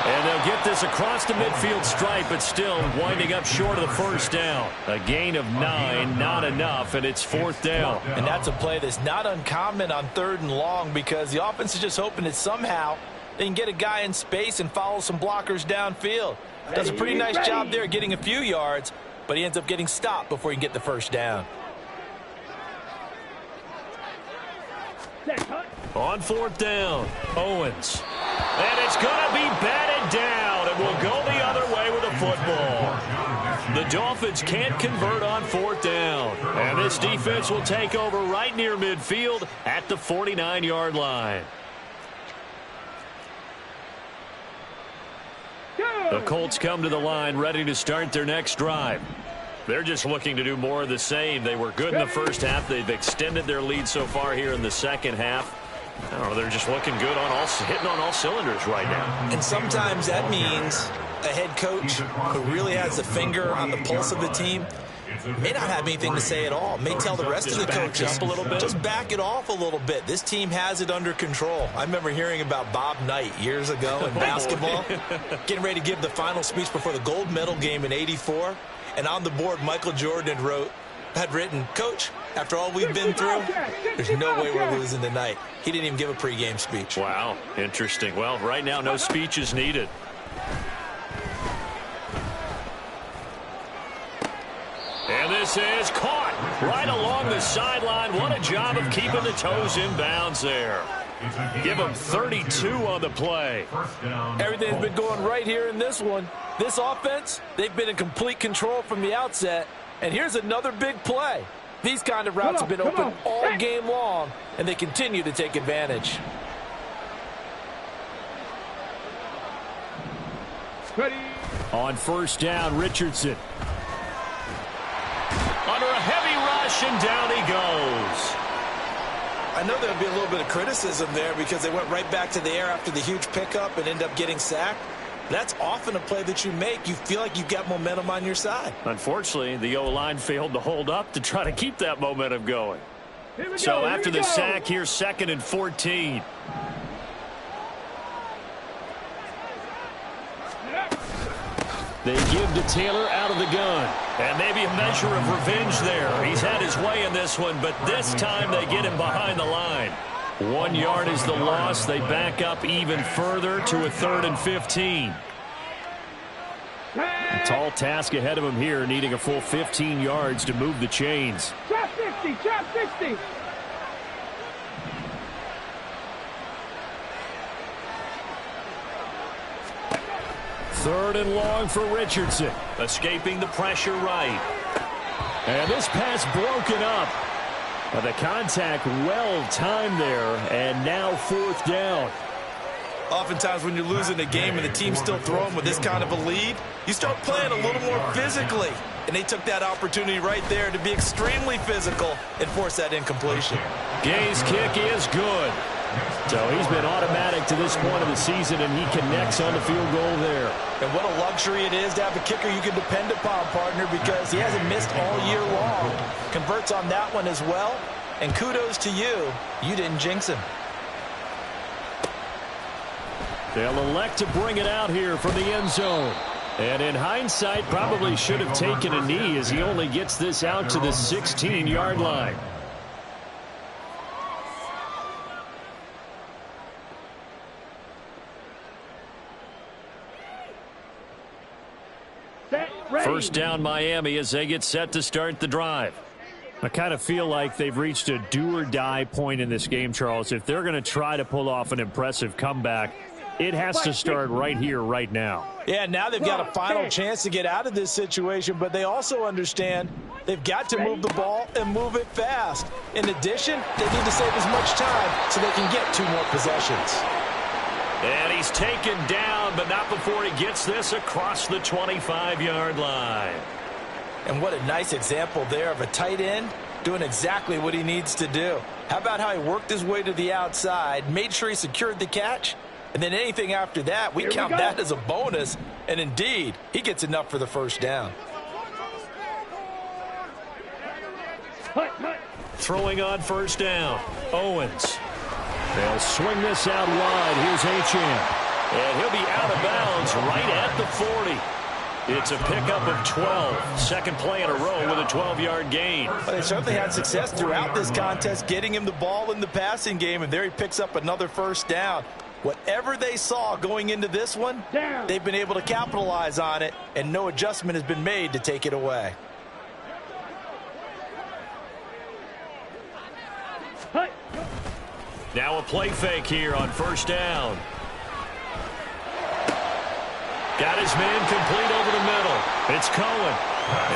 And they'll get this across the midfield stripe, but still winding up short of the first down. A gain of 9, not enough, and it's 4th down. And that's a play that's not uncommon on 3rd and long because the offense is just hoping that somehow they can get a guy in space and follow some blockers downfield. Does a pretty nice job there getting a few yards, but he ends up getting stopped before he can get the first down. On 4th down, Owens. And it's going to be batted down, and we'll go the other way with the football. The Dolphins can't convert on 4th down. And this defense will take over right near midfield at the 49-yard line. The Colts come to the line ready to start their next drive. They're just looking to do more of the same. They were good in the first half. They've extended their lead so far here in the second half. I don't know, they're just looking good hitting on all cylinders right now. And sometimes that means a head coach who really has a finger on the pulse of the team may not have anything to say at all. May tell the rest of the coaches a little bit. Just back it off a little bit. This team has it under control. I remember hearing about Bob Knight years ago in basketball, getting ready to give the final speech before the gold medal game in '84. And on the board, Michael Jordan had written, "Coach, after all we've been through, there's no way we're losing tonight." He didn't even give a pregame speech. Wow, interesting. Well, right now, no speech is needed. And this is caught right along the sideline. What a job of keeping the toes in bounds there. Give them 32 on the play. Everything's been going right here in this one. This offense, they've been in complete control from the outset. And here's another big play. These kind of routes have been open all game long, and they continue to take advantage. On 1st down, Richardson. Under a heavy rush, and down he goes. I know there'll be a little bit of criticism there because they went right back to the air after the huge pickup and end up getting sacked. That's often a play that you make. You feel like you've got momentum on your side. Unfortunately, the O-line failed to hold up to try to keep that momentum going. So after the sack, here's 2nd and 14. They give to Taylor out of the gun. And maybe a measure of revenge there. He's had his way in this one, but this time they get him behind the line. 1 yard is the loss. They back up even further to a 3rd and 15. A tall task ahead of him here, needing a full 15 yards to move the chains. Trap 60, trap 60. Third and long for Richardson. Escaping the pressure right. And this pass broken up. But the contact well-timed there, and now 4th down. Oftentimes when you're losing a game and the team's still throwing with this kind of a lead, you start playing a little more physically. And they took that opportunity right there to be extremely physical and force that incompletion. Gay's kick is good. So he's been automatic to this point of the season, and he connects on the field goal there. And what a luxury it is to have a kicker you can depend upon, partner, because he hasn't missed all year long. Converts on that one as well. And kudos to you. You didn't jinx him. They'll elect to bring it out here from the end zone. And in hindsight, probably should have taken a knee as he only gets this out to the 16-yard line. First down Miami as they get set to start the drive. I kind of feel like they've reached a do-or-die point in this game, Charles. If they're going to try to pull off an impressive comeback, It has to start right here, right now. Yeah, now they've got a final chance to get out of this situation, but they also understand they've got to move the ball and move it fast. In addition, they need to save as much time so they can get 2 more possessions. And he's taken down, but not before he gets this across the 25-yard line. And what a nice example there of a tight end doing exactly what he needs to do. How about how he worked his way to the outside, made sure he secured the catch, and then anything after that, we count that as a bonus. And indeed, he gets enough for the first down. Throwing on first down, Owens. They'll swing this out wide. Here's Achane. And he'll be out of bounds right at the 40. It's a pickup of 12. Second play in a row with a 12-yard gain. But they certainly had success throughout this contest, getting him the ball in the passing game, and there he picks up another first down. Whatever they saw going into this one, they've been able to capitalize on it, and no adjustment has been made to take it away. Now a play fake here on first down. Got his man complete over the middle. It's Cohen.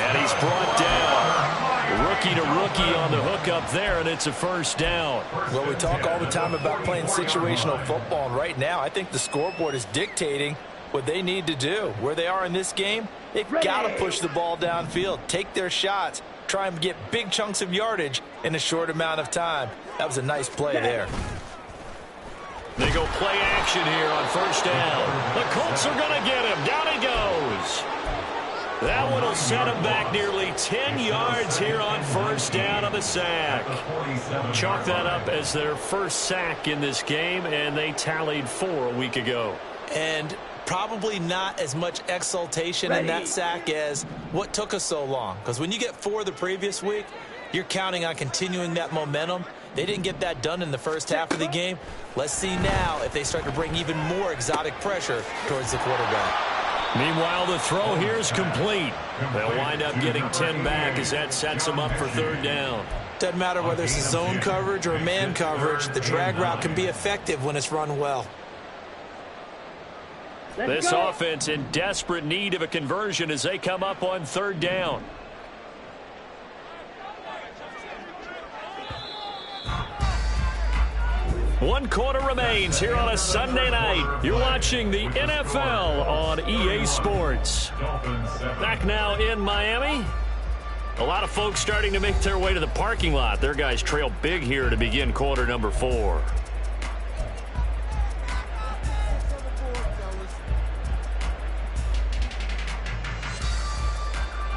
And he's brought down. Rookie to rookie on the hook up there, and it's a first down. Well, we talk all the time about playing situational football, and right now I think the scoreboard is dictating what they need to do. Where they are in this game, they've got to push the ball downfield, take their shots, try and get big chunks of yardage in a short amount of time. That was a nice play there. They go play action here on first down. The Colts are going to get him. Down he goes. That one will set him back nearly 10 yards here on first down on the sack. Chalk that up as their first sack in this game, and they tallied 4 a week ago. And probably not as much exultation in that sack as what took us so long. Because when you get 4 the previous week, you're counting on continuing that momentum. They didn't get that done in the first half of the game. Let's see now if they start to bring even more exotic pressure towards the quarterback. Meanwhile, the throw here is complete. They'll wind up getting 10 back as that sets them up for third down. Doesn't matter whether it's a zone coverage or man coverage. The drag route can be effective when it's run well. This offense in desperate need of a conversion as they come up on third down. One quarter remains here on a Sunday night. You're watching the NFL on EA Sports. Back now in Miami. A lot of folks starting to make their way to the parking lot. Their guys trail big here to begin quarter number 4.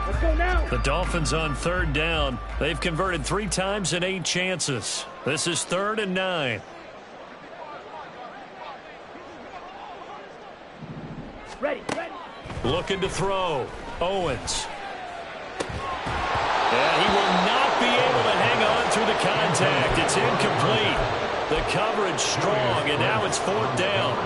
Let's go now. The Dolphins on third down. They've converted 3 times in 8 chances. This is 3rd and 9. Ready. Looking to throw. Owens. And he will not be able to hang on through the contact. It's incomplete. The coverage strong, and now it's 4th down.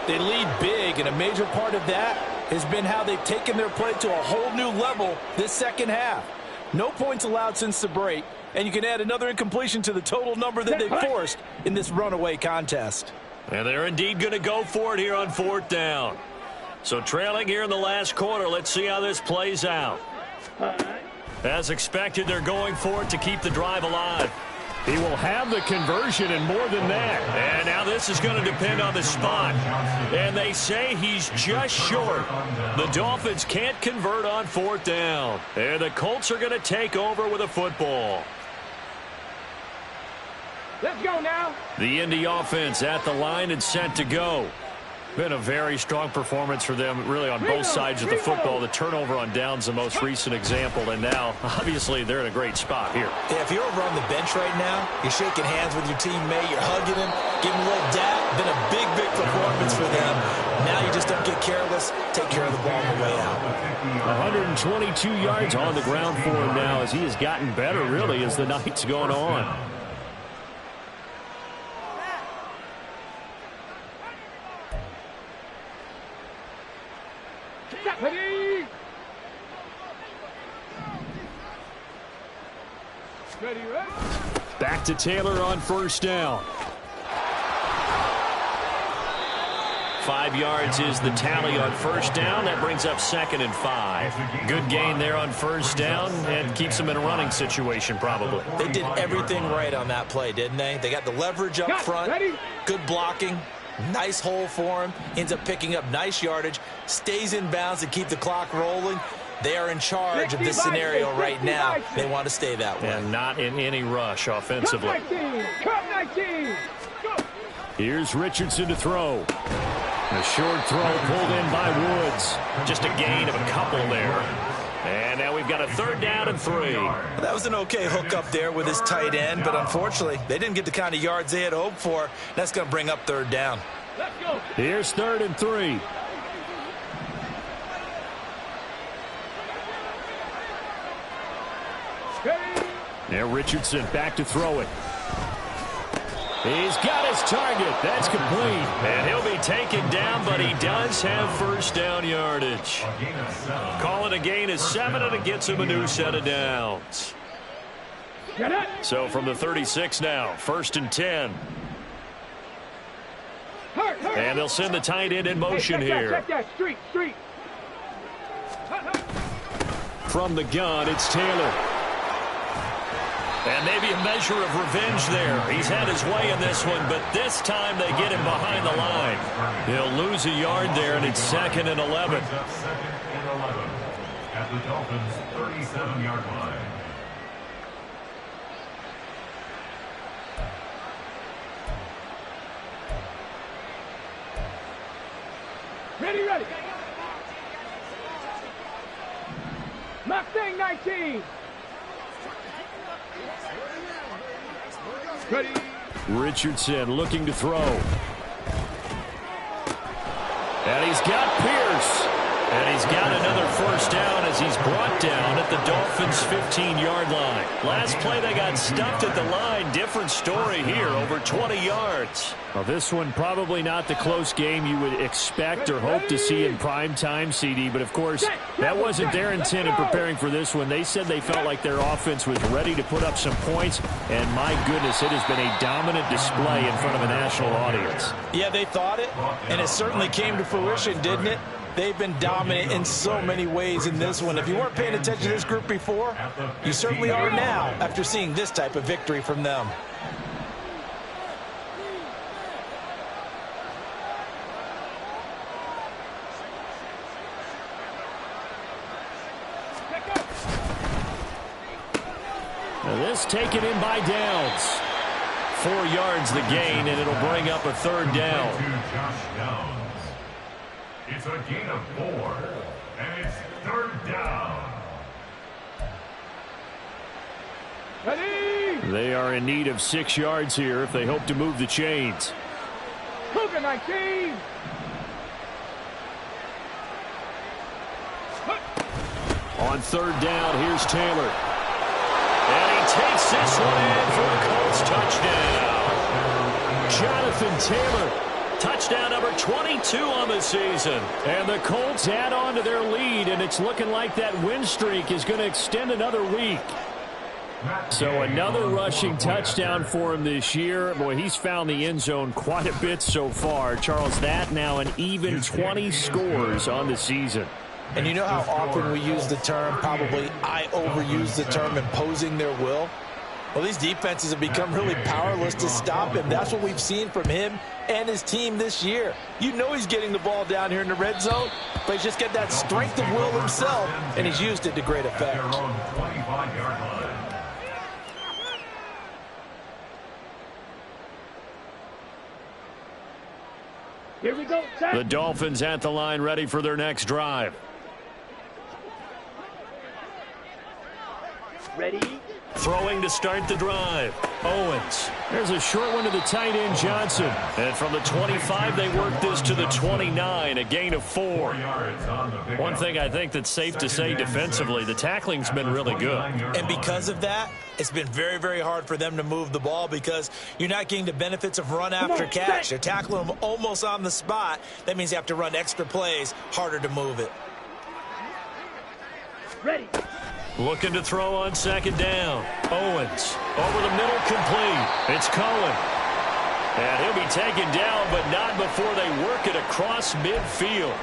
They lead big, and a major part of that has been how they've taken their play to a whole new level this second half. No points allowed since the break, and you can add another incompletion to the total number that they forced in this runaway contest. And they're indeed going to go for it here on 4th down. So trailing here in the last quarter, let's see how this plays out. As expected, they're going for it to keep the drive alive. He will have the conversion and more than that. And now this is going to depend on the spot. And they say he's just short. The Dolphins can't convert on 4th down. And the Colts are going to take over with a football. Let's go now. The Indy offense at the line and set to go. Been a very strong performance for them, really, on both sides of the football. The turnover on downs, the most recent example, and now, obviously, they're in a great spot here. Yeah, if you're over on the bench right now, you're shaking hands with your teammate, you're hugging him, giving him a little dap. Been a big, big performance for them. Now you just don't get careless. Take care of the ball on the way out. 122 yards on the ground for him now as he has gotten better, really, as the night's going on. Ready. Back to Taylor on first down. 5 yards is the tally on first down. That brings up 2nd and 5. Good gain there on first down and keeps them in a running situation probably. They did everything right on that play, didn't they? They got the leverage up front, good blocking, nice hole for him, ends up picking up nice yardage, stays in bounds to keep the clock rolling. They are in charge of this scenario right now. They want to stay that way. And not in any rush offensively. Cut 19. Here's Richardson to throw. A short throw pulled in by Woods. Just a gain of a couple there. And now we've got a 3rd down and 3. That was an okay hook up there with his tight end, but unfortunately, they didn't get the kind of yards they had hoped for. That's going to bring up 3rd down. Let's go. Here's 3rd and 3. Now Richardson back to throw it. He's got his target. That's complete. And he'll be taken down, but he does have first down yardage. Call it a gain of 7, and it gets him a new set of downs. So from the 36 now, 1st and 10. And they'll send the tight end in motion here. Check that. Street. From the gun, it's Taylor. And maybe a measure of revenge there. He's had his way in this one, but this time they get him behind the line. He'll lose a yard there, and it's 2nd and 11. 2nd and 11 at the Dolphins' 37-yard line. Ready. Mustang 19. Ready. Richardson looking to throw. And he's got Pierce. And he's got another first down as he's brought down at the Dolphins' 15-yard line. Last play they got stuffed at the line. Different story here, over 20 yards. Well, this one probably not the close game you would expect or hope to see in prime time, CD. But, of course, that wasn't their intent in preparing for this one. They said they felt like their offense was ready to put up some points. And, my goodness, it has been a dominant display in front of a national audience. Yeah, they thought it, and it certainly came to fruition, didn't it? They've been dominant in so many ways in this one. If you weren't paying attention to this group before, you certainly are now after seeing this type of victory from them. Now this taken in by Downs. 4 yards the gain, and it'll bring up a 3rd down. It's a gain of 4, and it's 3rd down. Ready. They are in need of 6 yards here if they hope to move the chains. Cougar 19. On 3rd down, here's Taylor. And he takes this one in for a Colts touchdown. Jonathan Taylor. Touchdown number 22 on the season. And the Colts add on to their lead, and it's looking like that win streak is going to extend another week. So another rushing touchdown for him this year. Boy, he's found the end zone quite a bit so far. Charles, that now an even 20 scores on the season. And you know how often we use the term, probably I overuse the term, imposing their will? Well, these defenses have become really powerless to stop him. That's what we've seen from him and his team this year. You know he's getting the ball down here in the red zone, but he's just got that strength of will himself, and he's used it to great effect. Here we go. The Dolphins at the line, ready for their next drive. Ready. Throwing to start the drive. Owens. There's a short one to the tight end, Johnson. And from the 25, they work this to the 29, a gain of 4. One thing I think that's safe to say defensively, the tackling's been really good. And because of that, it's been very, very hard for them to move the ball because you're not getting the benefits of run after catch. They're tackling them almost on the spot. That means you have to run extra plays, harder to move it. Ready. Looking to throw on 2nd down. Owens over the middle, complete. It's Cohen. And he'll be taken down, but not before they work it across midfield.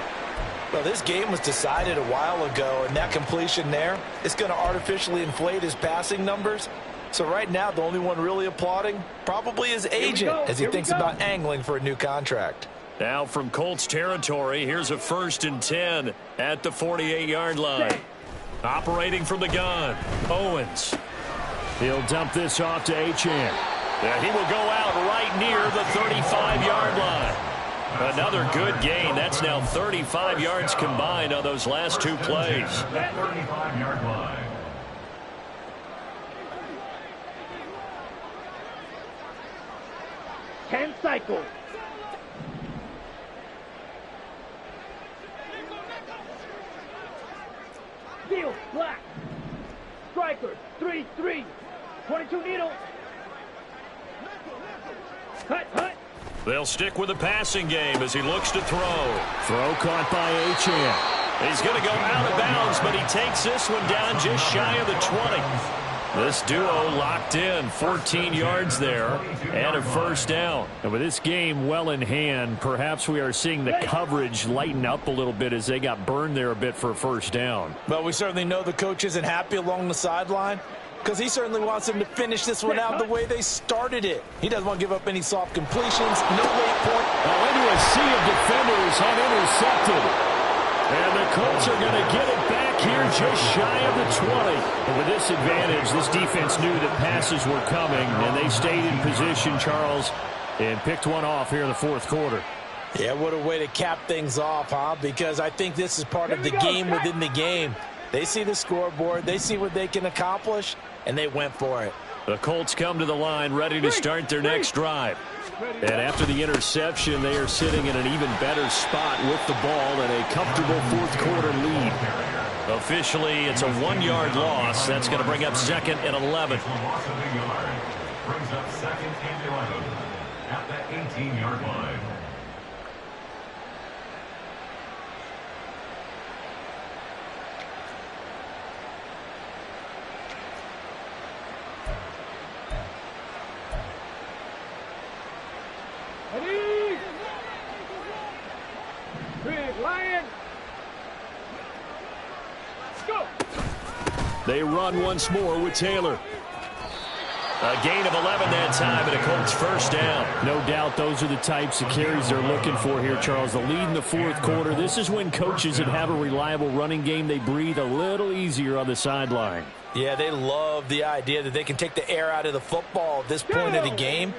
Well, this game was decided a while ago, and that completion there is going to artificially inflate his passing numbers. So right now, the only one really applauding probably his agent as he thinks about angling for a new contract. Now from Colts territory, here's a 1st and 10 at the 48-yard line. Operating from the gun, Owens. He'll dump this off to Achane. And he will go out right near the 35-yard line. Another good gain. That's now 35 yards combined on those last 2 plays. 35-yard line. Cycle. Steel, black. Striker, 3-3. 22 needle. Cut. They'll stick with the passing game as he looks to throw. Throw caught by Achane. He's going to go out of bounds, but he takes this one down just shy of the 20. This duo locked in, 14 yards there, and a 1st down. And with this game well in hand, perhaps we are seeing the coverage lighten up a little bit as they got burned there a bit for a 1st down. Well, we certainly know the coach isn't happy along the sideline because he certainly wants them to finish this one out the way they started it. He doesn't want to give up any soft completions, no late point. Now into a sea of defenders and intercepted. And the Colts are going to get it back here just shy of the 20. And with this advantage, this defense knew that passes were coming, and they stayed in position, Charles, and picked one off here in the 4th quarter. Yeah, what a way to cap things off, huh? Because I think this is part of the game within the game. They see the scoreboard, they see what they can accomplish, and they went for it. The Colts come to the line ready to start their next drive. And after the interception, they are sitting in an even better spot with the ball and a comfortable 4th quarter lead. Officially, it's a 1-yard loss. That's going to bring up 2nd and 11. Brings up 2nd and 11 at the 18-yard line. Big Lion. Go. They run once more with Taylor. A gain of 11 that time, and a Colts 1st down. No doubt those are the types of carries they're looking for here, Charles. The lead in the 4th quarter. This is when coaches that have a reliable running game, they breathe a little easier on the sideline. Yeah, they love the idea that they can take the air out of the football at this point of the game.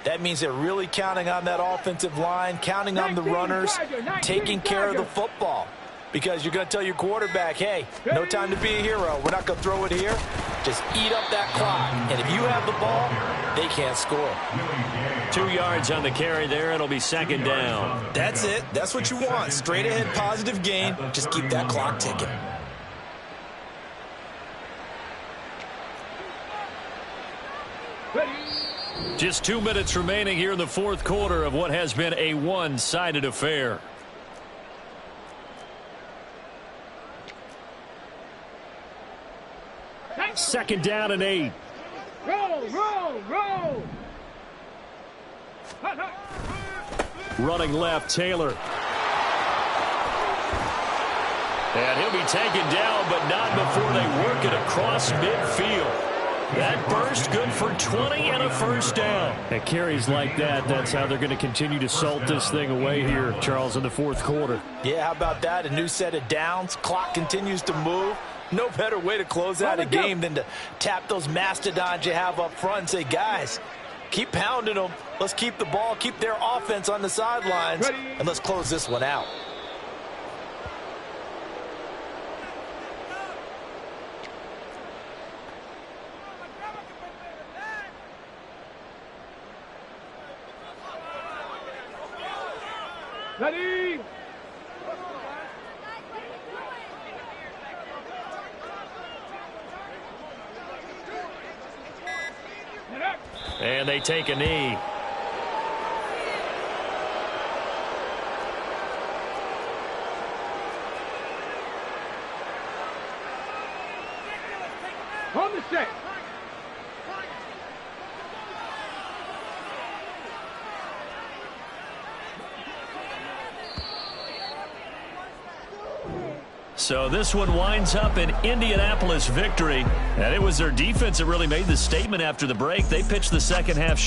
That means they're really counting on that offensive line, counting on the runners, taking care of the football. Because you're going to tell your quarterback, hey, no time to be a hero. We're not going to throw it here. Just eat up that clock. And if you have the ball, they can't score. 2 yards on the carry there. It'll be 2nd down. That's it. That's what you want. Straight ahead positive gain. Just keep that clock ticking. Just 2 minutes remaining here in the 4th quarter of what has been a one-sided affair. Second down and 8. Roll. Running left, Taylor. And he'll be taken down, but not before they work it across midfield. That burst good for 20 and a 1st down. At carries like that, that's how they're going to continue to salt this thing away here, Charles, in the 4th quarter. Yeah, how about that? A new set of downs. Clock continues to move. No better way to close out a game than to tap those mastodons you have up front and say, guys, keep pounding them. Let's keep the ball, keep their offense on the sidelines, and let's close this one out. Ready. And they take a knee. On the set. So this one winds up an Indianapolis victory. And it was their defense that really made the statement after the break. They pitched the second half